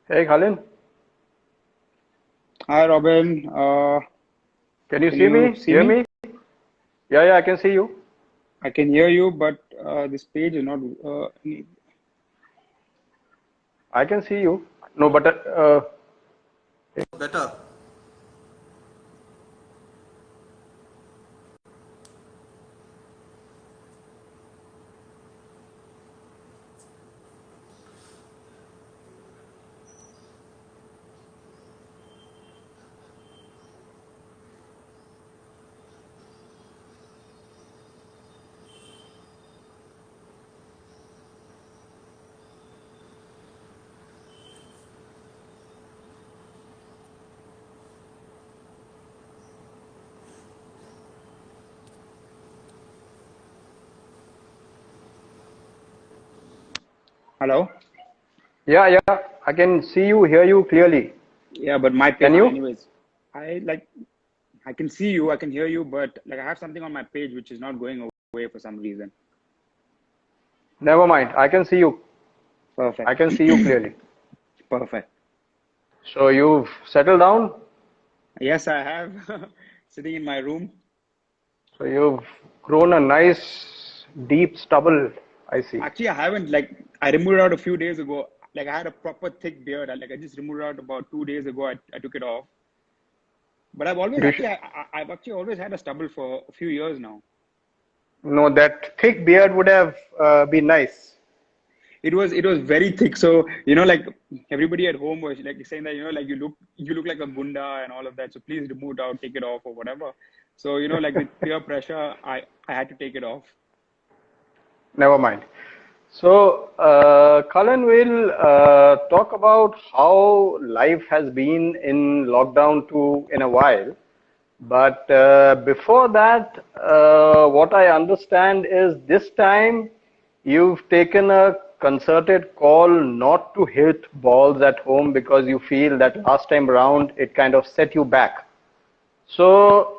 Hey, Khalin, Hi Robin, can you can see you me? see Hear me? me? Yeah, I can see you. I can hear you, but this page is not. I can see you. No, but Better. Hello? yeah, I can see you, hear you clearly. Yeah, but my Can page. you? Anyways, I like. I can see you. I can hear you, but like I have something on my page which is not going away for some reason. Never mind. I can see you. I Perfect. can see you clearly. Perfect. So you've settled down. Yes, I have. Sitting in my room. So you've grown a nice, deep stubble. I see. Actually, I haven't. Like I removed it out a few days ago. Like I had a proper thick beard. I just removed it out about 2 days ago. I took it off. But I've always You sh actually I've actually always had a stubble for a few years now. know that thick beard would have been nice. It was very thick. So like everybody at home was like saying that like you look like a gunda and all of that. So please remove it out, take it off or whatever. So like with peer pressure, I had to take it off. Never mind. So, Colin will talk about how life has been in lockdown too in a while. But before that, what I understand is this time you've taken a concerted call not to hit balls at home because you feel that last time round it kind of set you back. So,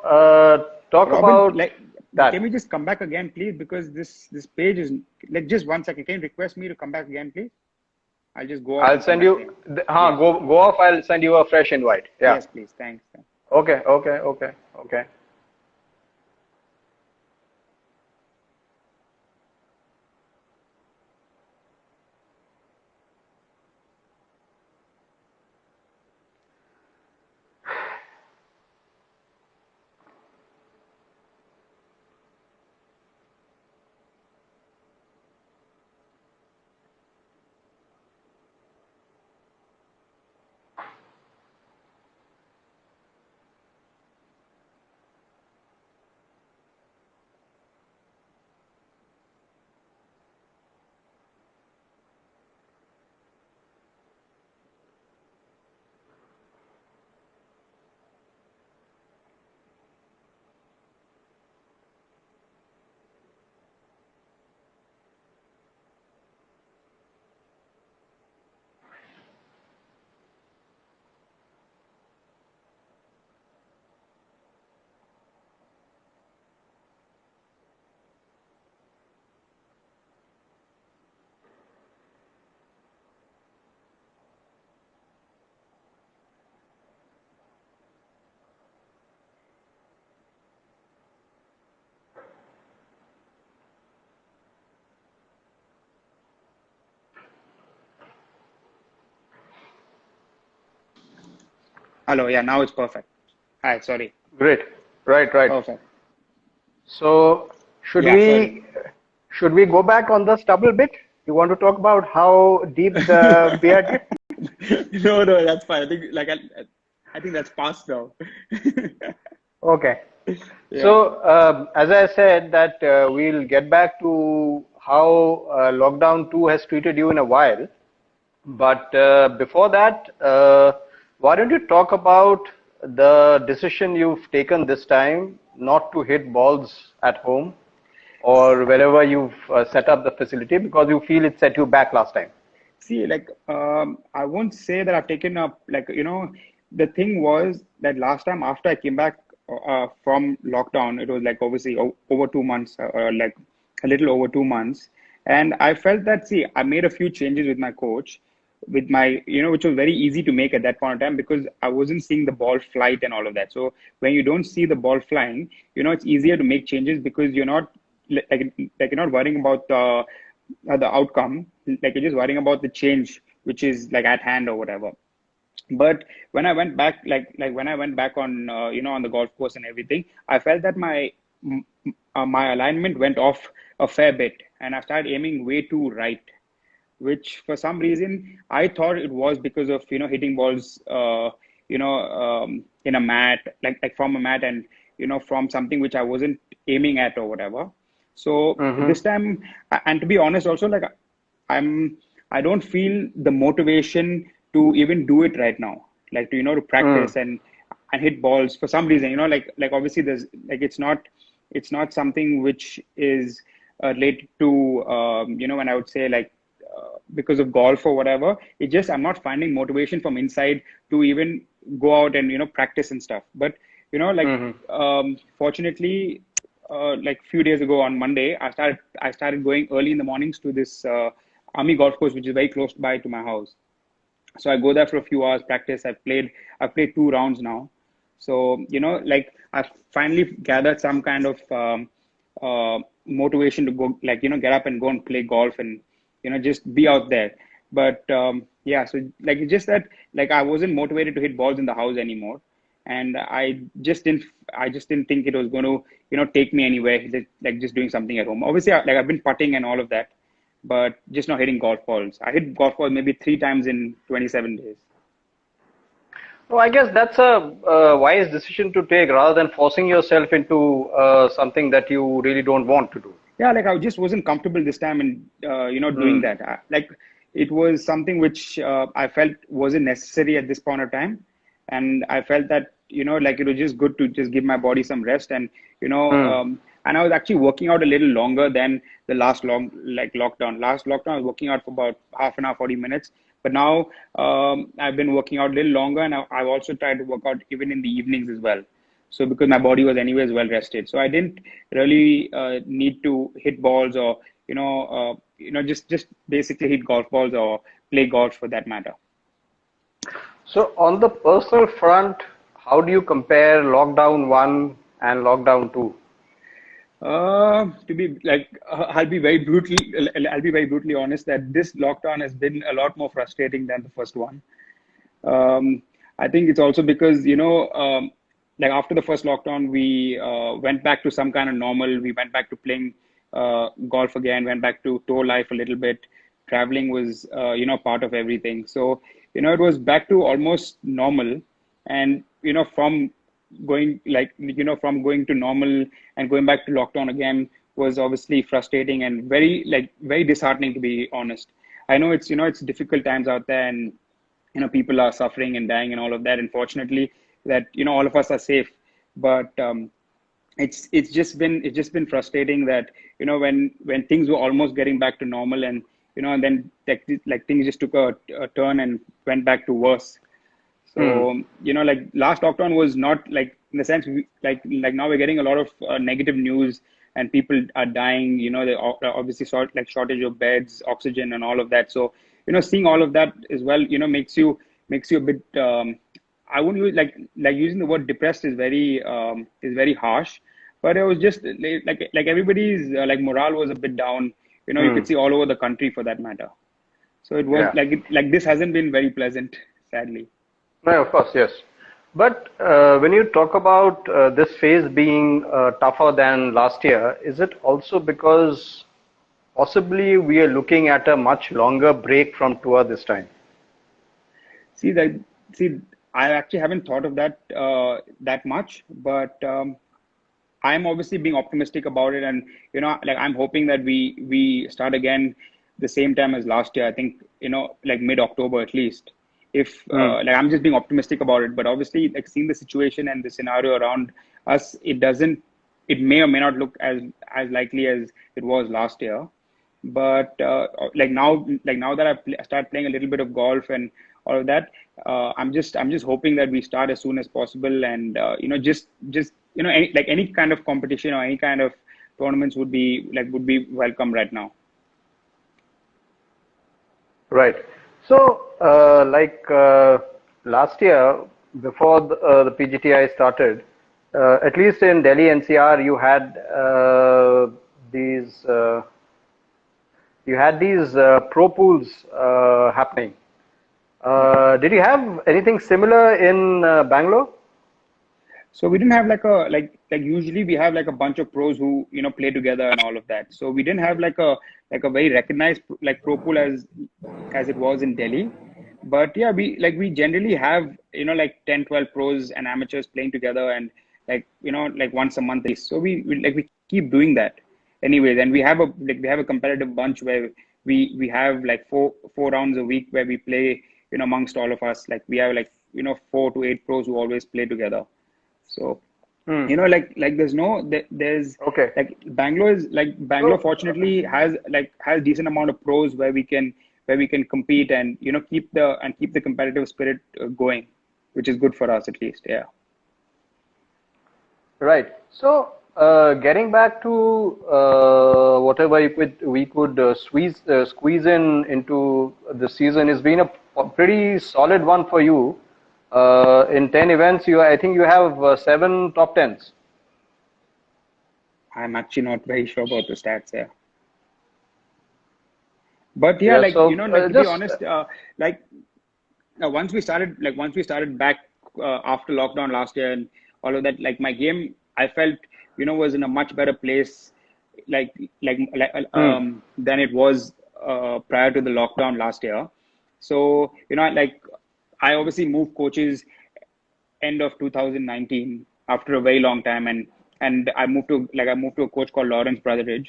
talk Robin, about like, can we that. just come back again, please? Because this page is like just 1 second. Can you request me to come back again, please? I'll just go off I'll and come send back you, again. Yeah. go off. I'll send you a fresh invite. Yeah. Yes, please. Thanks. Okay. Hello. Yeah. Now it's perfect. Hi. Sorry. Great. Right. Perfect. So should Yeah. Sorry. we should we go back on the stubble bit? You want to talk about how deep the beard gets? No, that's fine. I think I think that's past now. Okay. Yeah. So as I said that we'll get back to how lockdown 2 has treated you in a while. But before that, why don't you talk about the decision you've taken this time not to hit balls at home or wherever you've set up the facility because you feel it set you back last time? See, like, I won't say that I've taken up, like, the thing was that last time after I came back from lockdown, it was like obviously o over 2 months, like a little over 2 months. And I felt that, see, I made a few changes with my coach. with my, which was very easy to make at that point in time because I wasn't seeing the ball flight and all of that. So when you don't see the ball flying, it's easier to make changes because you're not like you're not worrying about the outcome. Like you're just worrying about the change, which is like at hand or whatever. But when I went back, like when I went back on, on the golf course and everything, I felt that my alignment went off a fair bit, and I started aiming way too right, which for some reason I thought it was because of hitting balls in a mat, like from a mat, and from something which I wasn't aiming at or whatever. So Mm-hmm. this time, and to be honest also, like I'm I don't feel the motivation to even do it right now, like to to Mm. practice and hit balls for some reason, like obviously there's like it's not something which is related to when I would say like because of golf or whatever. It just I'm not finding motivation from inside to even go out and practice and stuff. But like Mm-hmm. fortunately, like few days ago on Monday, I started going early in the mornings to this army golf course, which is very close by to my house. So I go there for a few hours, practice. I've played 2 rounds now. So like I've finally gathered some kind of motivation to go, like get up and go and play golf and just be out there. But yeah, so like it's just that like I wasn't motivated to hit balls in the house anymore, and I just didn't think it was going to take me anywhere, like just doing something at home. Obviously, like I've been putting and all of that, but just not hitting golf balls. I hit golf balls maybe 3 times in 27 days. No, I guess that's a wise decision to take rather than forcing yourself into something that you really don't want to do. Yeah, like I just wasn't comfortable this time in doing Mm. that. Like it was something which I felt wasn't necessary at this point of time, and I felt that like it was just good to just give my body some rest, and Mm. and I was actually working out a little longer than the last lockdown. Last lockdown I was working out for about half an hour, 40 minutes, but now I've been working out a little longer, and I've also tried to work out even in the evenings as well. So because my body was anyways well rested, so I didn't really need to hit balls or just basically hit golf balls or play golf for that matter. So on the personal front, how do you compare lockdown one and lockdown two? To be like, I'll be very brutally honest that this lockdown has been a lot more frustrating than the first one. Um, I think it's also because, like after the first lockdown, we went back to some kind of normal. We went back to playing golf again, went back to tour life a little bit. Traveling was, part of everything. So, it was back to almost normal. And, from going to normal and going back to lockdown again was obviously frustrating and very disheartening, to be honest. I know it's difficult times out there, and people are suffering and dying and all of that. Unfortunately, that all of us are safe, but it's just been frustrating that when things were almost getting back to normal, and then like things just took a turn and went back to worse. Hmm. So like last lockdown was not like, in the sense like now we're getting a lot of negative news, and people are dying. They obviously shortage of beds, oxygen, and all of that. So seeing all of that as well, makes you a bit. I wouldn't use like using the word depressed is very harsh, but it was just like everybody's like morale was a bit down. You Hmm. could see all over the country for that matter. So it was Yeah. like this hasn't been very pleasant, sadly. No, of course, yes. But when you talk about this phase being tougher than last year, is it also because possibly we are looking at a much longer break from tour this time? See that see I actually haven't thought of that much, but I'm obviously being optimistic about it, and like I'm hoping that we start again the same time as last year. I think like mid-October at least. If Hmm. like I'm just being optimistic about it, but obviously like seeing the situation and the scenario around us, it may or may not look as likely as it was last year. But like now that I start playing a little bit of golf and all of that, I'm just hoping that we start as soon as possible, and just any kind of competition or any kind of tournaments would be welcome right now. Right. So, last year, before the PGTI started, at least in Delhi NCR, these uh, you had these pro pools happening. Did you have anything similar in Bangalore? So we didn't have like a like usually we have like a bunch of pros who play together and all of that. So we didn't have like a very recognized like pro pool as it was in Delhi. But yeah, we generally have like 10, 12 pros and amateurs playing together, and like once a month at least. So we keep doing that anyways, and we have a competitive bunch where we have like four rounds a week where we play amongst all of us. Like we have like 4 to 8 pros who always play together. So, Hmm. there's there's Okay. like Bangalore So, fortunately has decent amount of pros where we can compete and keep the competitive spirit going, which is good for us at least. Yeah. right. So, getting back to whatever we could squeeze in into the season, has been a pretty solid one for you. In 10 events, I think you have seven top tens. I'm actually not very sure about the stats. Yeah. But yeah, Yeah. So, like to be just honest, like once we started back after lockdown last year and all of that, like my game, I felt was in a much better place, like hmm, than it was prior to the lockdown last year. So like I obviously moved coaches end of 2019 after a very long time, and I moved to a coach called Lawrence Brotheridge,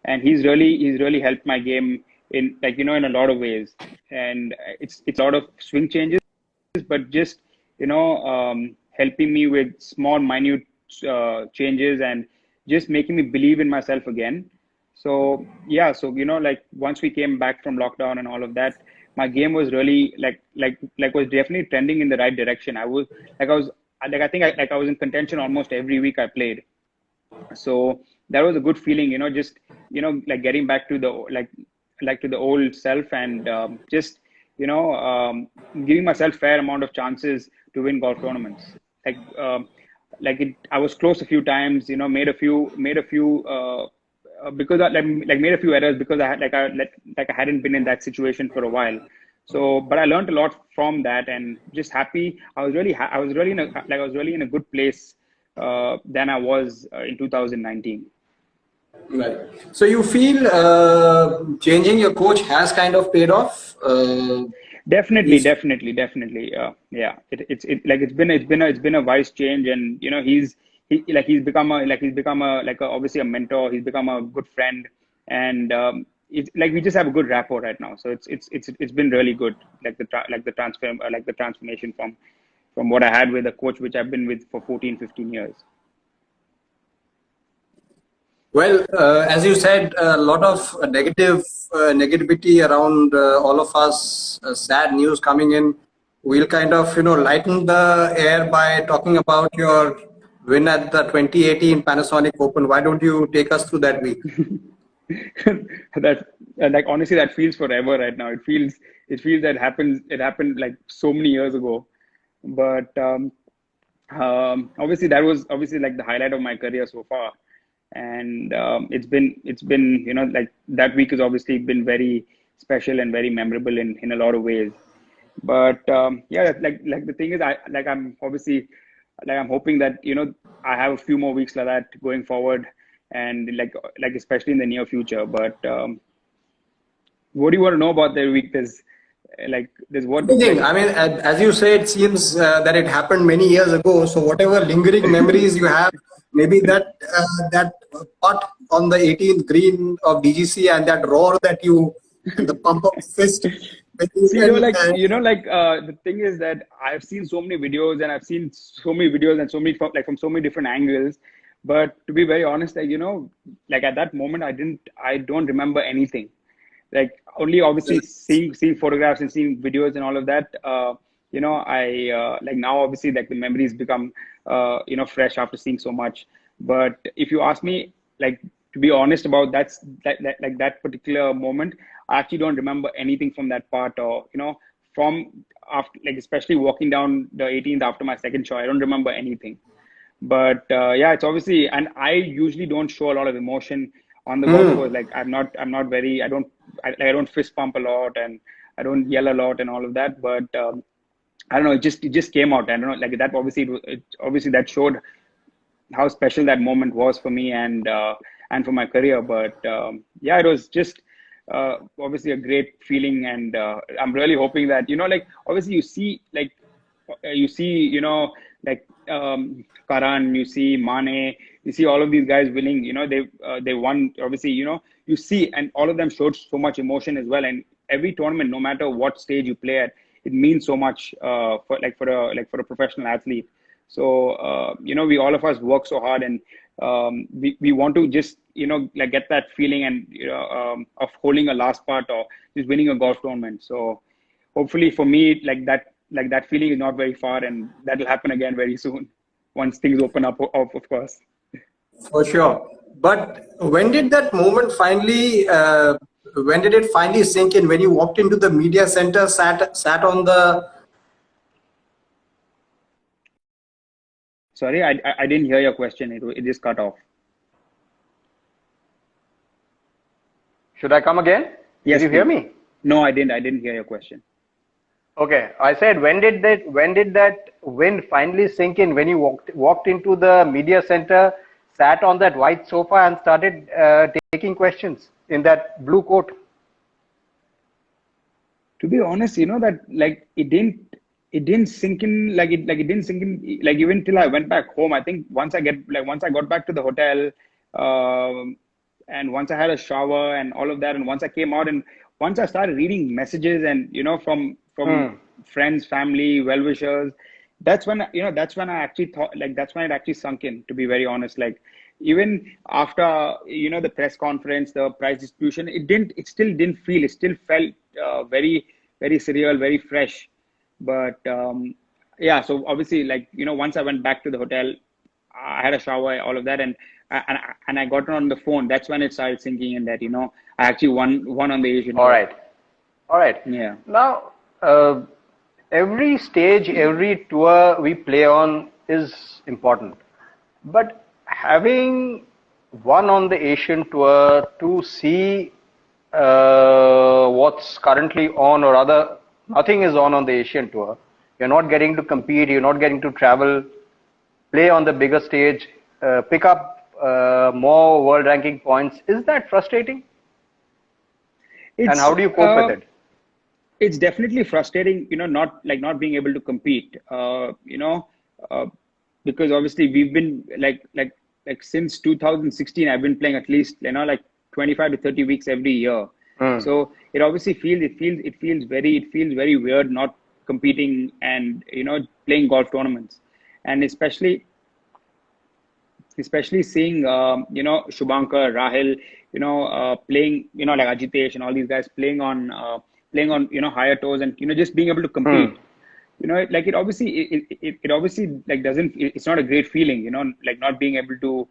and he's really helped my game in in a lot of ways, and it's a lot of swing changes, but just helping me with small minute changes and just making me believe in myself again. So yeah, so like once we came back from lockdown and all of that, my game was really was definitely trending in the right direction. I was I think I was in contention almost every week I played. So that was a good feeling, just like getting back to the to the old self, and just giving myself fair amount of chances to win golf tournaments. I was close a few times, made a few because made a few errors because I hadn't been in that situation for a while. So but I learned a lot from that, and just happy. I was really in a I was really in a good place than I was in 2019. Right. So you feel changing your coach has kind of paid off? Definitely, He's definitely. Yeah, it's been a wise change, and he's become a obviously a mentor. He's become a good friend, and it's like we just have a good rapport right now. So it's been really good. Like the transformation from what I had with a coach which I've been with for 14, 15 years. well, as you said, a lot of negativity around all of us. Sad news coming in. We'll kind of lighten the air by talking about your win at the 2018 Panasonic Open. Why don't you take us through that week? that like honestly that feels forever right now. It feels that happens it happened like so many years ago, but obviously that was obviously like the highlight of my career so far, and it's been like that week has obviously been very special and very memorable in a lot of ways. But yeah, the thing is, I'm obviously I'm hoping that I have a few more weeks like that going forward, and especially in the near future. But what do you want to know about the week? There's what Amazing. like I mean, as you say, it seems that it happened many years ago. So whatever lingering memories you have, maybe that putt on the 18th green of DGC and that roar that you, the pump of fist, when you see, can, the thing is that I've seen so many videos, and I've seen so many videos and so many from so many different angles. But to be very honest, like at that moment, I don't remember anything. Like only obviously seeing photographs and seeing videos and all of that. I like now obviously like the memories become fresh after seeing so much. But if you ask me, like to be honest about that particular moment, I actually don't remember anything from that part, or from after, like, especially walking down the 18th after my second show. I don't remember anything. But yeah, it's obviously, and I usually don't show a lot of emotion on the golf course. Like I'm not very, I don't fist pump a lot, and I don't yell a lot and all of that. But I don't know, it just came out. I don't know, like that. Obviously that showed how special that moment was for me, and for my career. But yeah, it was just obviously a great feeling, and I'm really hoping that, like, obviously you see, like, Karan, you see Mane, you see all of these guys winning. They won. Obviously, you see, and all of them showed so much emotion as well. And every tournament, no matter what stage you play at, it means so much for a professional athlete. So we all of us work so hard, and we want to just like get that feeling, and of holding a last part, or just winning a golf tournament. So hopefully for me, like that feeling is not very far, and that'll happen again very soon once things open up, of course. For sure. But when did that moment finally, when did it finally sink in? When you walked into the media center, sat on the. Sorry, I didn't hear your question. It just cut off. Should I come again? Yes, Did you hear please. me? No, I didn't hear your question. Okay, I said, when did that win finally sink in? When you walked into the media center, sat on that white sofa, and started taking questions in that blue coat. To be honest, that, like, it didn't sink in, it didn't sink in, like, even till I went back home. I think once I got back to the hotel, and once I had a shower and all of that, and once I came out, and once I started reading messages, and from friends, family, well-wishers, that's when I actually thought, like, that's when it actually sunk in, to be very honest. Like, even after the press conference, the prize distribution, it still didn't feel, it still felt very, very surreal, very fresh. But yeah, so obviously, like, once I went back to the hotel, I had a shower, all of that, and I got on the phone. That's when it started sinking in that I actually won on the Asian All Tour. right, all right. Yeah. Now, every stage, every tour we play on is important. But having won on the Asian Tour, to see what's currently on, or rather, nothing is on the Asian Tour. You're not getting to compete, you're not getting to travel, play on the bigger stage, pick up more world ranking points. Is that frustrating? And It's how do you cope with it? it's definitely frustrating, not being able to compete, uh, because obviously we've been like since 2016, I've been playing at least, like 25 to 30 weeks every year. Hmm. So it obviously feels very weird not competing, and playing golf tournaments, and especially seeing Shubhankar, Rahil, playing, like Ajitesh and all these guys playing on higher toes, and just being able to Hmm. compete. Like, it obviously, like, doesn't, it's not a great feeling, like, not being able to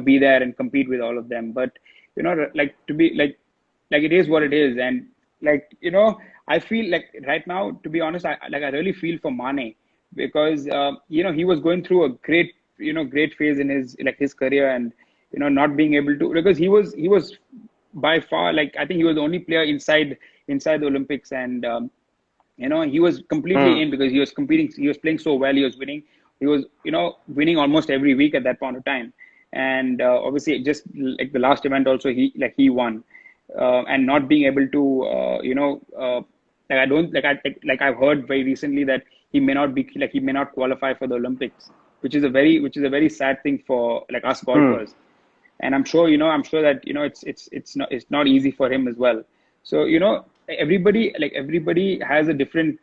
be there and compete with all of them. But like, to be like it is what it is. And, like, I feel like right now, to be honest, I really feel for Mane, because he was going through a great phase in his career, and not being able to, because he was by far, like, I think he was the only player inside the Olympics. And he was completely Hmm. in, because he was competing, he was playing so well, he was winning, he was winning almost every week at that point of time. And obviously, just like the last event also, he won, and not being able to like, I don't like I've heard very recently that he may not qualify for the Olympics, which is a very sad thing for, like, us Hmm. golfers. And I'm sure that it's not easy for him as well. So everybody has a different,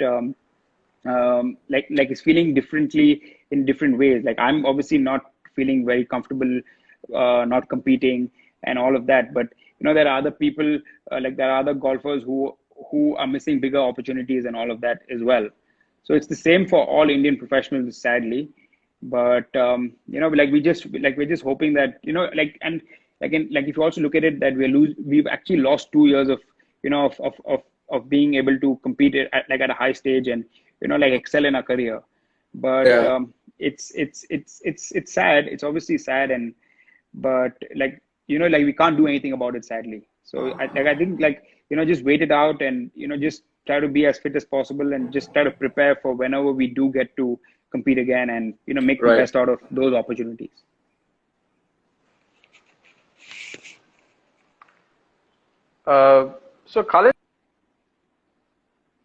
like is feeling differently in different ways. Like, I'm obviously not feeling very comfortable not competing and all of that. But there are other people, like, there are other golfers who are missing bigger opportunities and all of that as well. So it's the same for all Indian professionals, sadly. But like, we're just hoping that, like, and like if you also look at it that we've actually lost 2 years of, of being able to compete at a high stage and, like excel in our career. But Yeah. it's sad. It's obviously sad, and but like, like we can't do anything about it, sadly. So I think, like, just wait it out, and just try to be as fit as possible, and just try to prepare for whenever we do get to compete again, and make the Right. best out of those opportunities. So Khalid,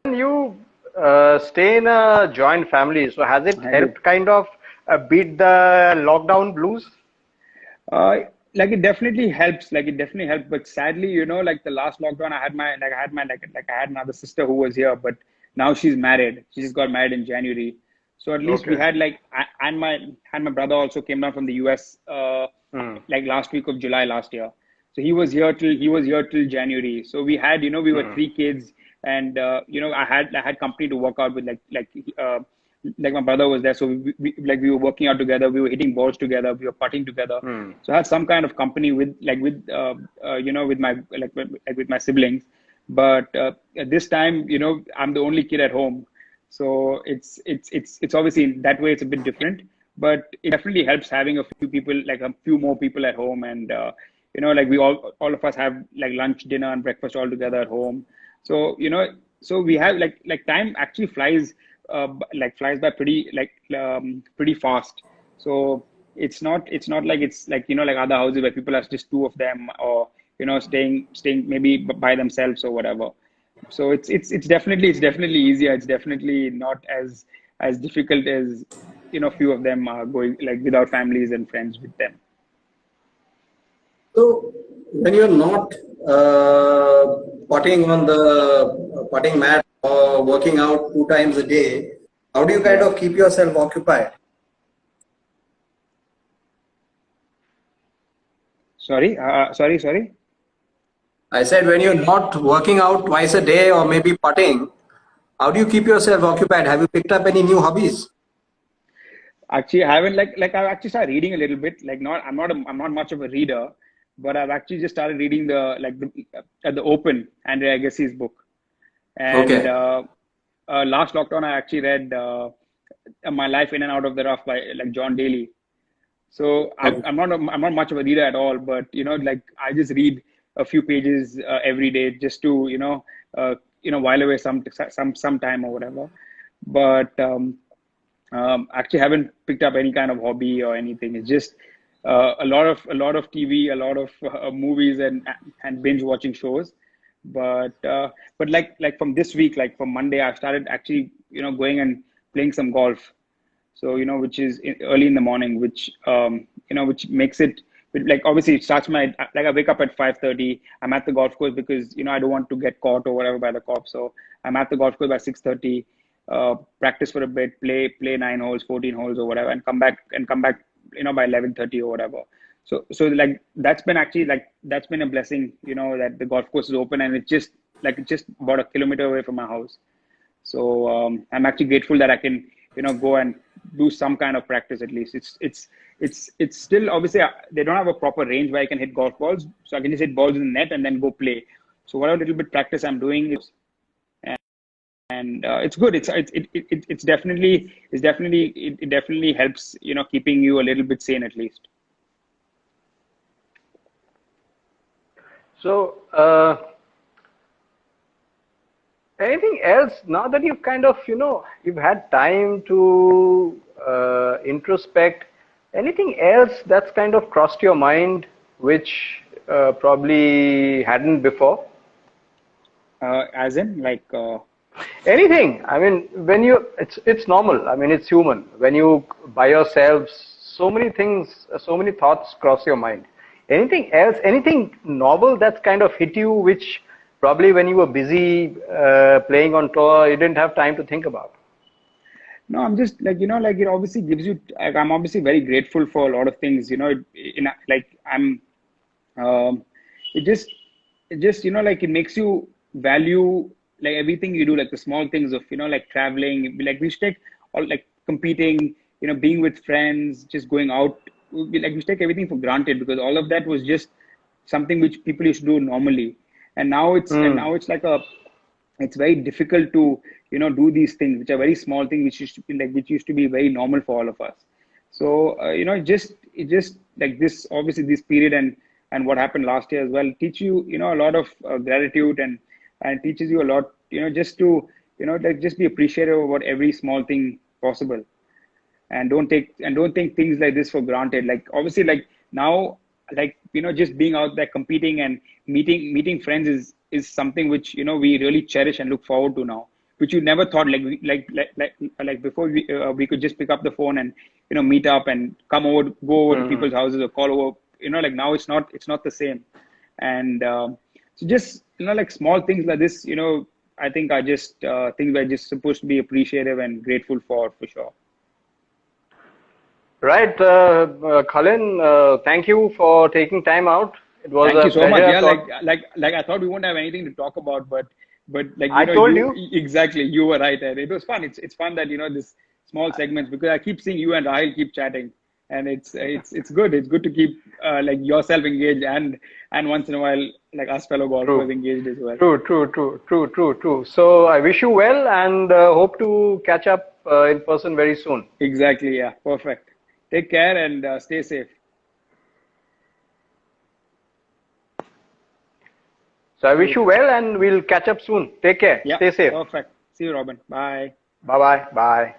you stay in a joint family. So has it I do. helped kind of beat the lockdown blues? Uh, like it definitely helps. Like it definitely helped. But sadly, like the last lockdown, I had another sister who was here, but now she's married. She just got married in January. So at least we Okay. had and my brother also came down from the US Hmm. like last week of July last year. So he was here till January. So we had, we were Hmm. three kids, and I had company to work out with, like my brother was there. So we were working out together. We were hitting balls together. We were putting together. Hmm. So I had some kind of company with my with my siblings. But at this time, I'm the only kid at home. So it's obviously in that way it's a bit different, but it definitely helps having a few people, like a few more people at home, and like we all of us have like lunch, dinner, and breakfast all together at home. So so we have like time actually flies by pretty fast. So it's not like it's like like other houses where people are just two of them, or staying maybe by themselves or whatever. So it's definitely easier. It's definitely not as difficult as few of them are going like without families and friends with them. So when you're not putting on the putting mat or working out 2 times a day, how do you kind Yeah. of keep yourself occupied? Sorry. I said when you're not working out twice a day or maybe putting, how do you keep yourself occupied? Have you picked up any new hobbies? Actually, I haven't I've actually started reading a little bit. Like not I'm not much of a reader, but I've actually just started reading the Open, Andre Agassi's book. And Okay. last lockdown, I actually read My Life in and Out of the Rough by like John Daly. So Okay. I'm not much of a reader at all, but like I just read a few pages every day just to while away some time or whatever. But actually haven't picked up any kind of hobby or anything. It's just a lot of TV, a lot of movies, and binge watching shows. But like from this week, like from Monday, I started actually going and playing some golf. So which is early in the morning, which makes it like obviously it starts my like I wake up at 5:30. I'm at the golf course because I don't want to get caught or whatever by the cops. So I'm at the golf course by 6:30. Practice for a bit, play 9 holes, 14 holes or whatever, and come back by 11:30 or whatever. So like that's been a blessing, that the golf course is open, and it's just about a kilometer away from my house. So I'm actually grateful that I can, go and do some kind of practice at least. It's still obviously they don't have a proper range where I can hit golf balls, so I can just hit balls in the net and then go play. So whatever little bit practice I'm doing is, and it's good. It definitely helps, keeping you a little bit sane at least. So, anything else now that you've kind of, you've had time to introspect, anything else that's kind of crossed your mind which probably hadn't before? As in Anything. I mean, when you, it's normal. I mean, it's human. When you by yourself, so many things, so many thoughts cross your mind. Anything else? Anything novel that's kind of hit you, which probably when you were busy playing on tour, you didn't have time to think about. No, I'm just like it obviously gives you. Like, I'm obviously very grateful for a lot of things. Like I'm. Um, it just, like it makes you value like everything you do, like the small things of like traveling. Like we should take all like competing, being with friends, just going out. We should take everything for granted because all of that was just something which people used to do normally, and now it's like it's very difficult to do these things which are very small things which used to be very normal for all of us. So it just like this, obviously this period and what happened last year as well teach you a lot of gratitude, and teaches you a lot, just to like just be appreciative about every small thing possible, and don't think things like this for granted. Like obviously, like now, like just being out there competing and meeting friends is something which we really cherish and look forward to now, which you never thought, like before we could just pick up the phone and meet up and go over to people's houses or call over. Like now it's not the same. And so just like small things like this, I think are just things we're just supposed to be appreciative and grateful for sure. Right, Khalin, thank you for taking time out. It was Thank a you so much. pleasure. Yeah, like I thought we won't have anything to talk about, but like I told you. exactly, you were right, and it was fun. It's fun that this small segments, because I keep seeing you and Rahil keep chatting, and it's good. It's good to keep like yourself engaged, and once in a while like us fellow golfers True. engaged as well. True. So I wish you well, and hope to catch up in person very soon. Exactly. Yeah. Perfect. Take care and stay safe. So I wish you well, and we'll catch up soon. Take care. Yeah. Stay safe. Perfect. See you, Robin. Bye. Bye bye. Bye.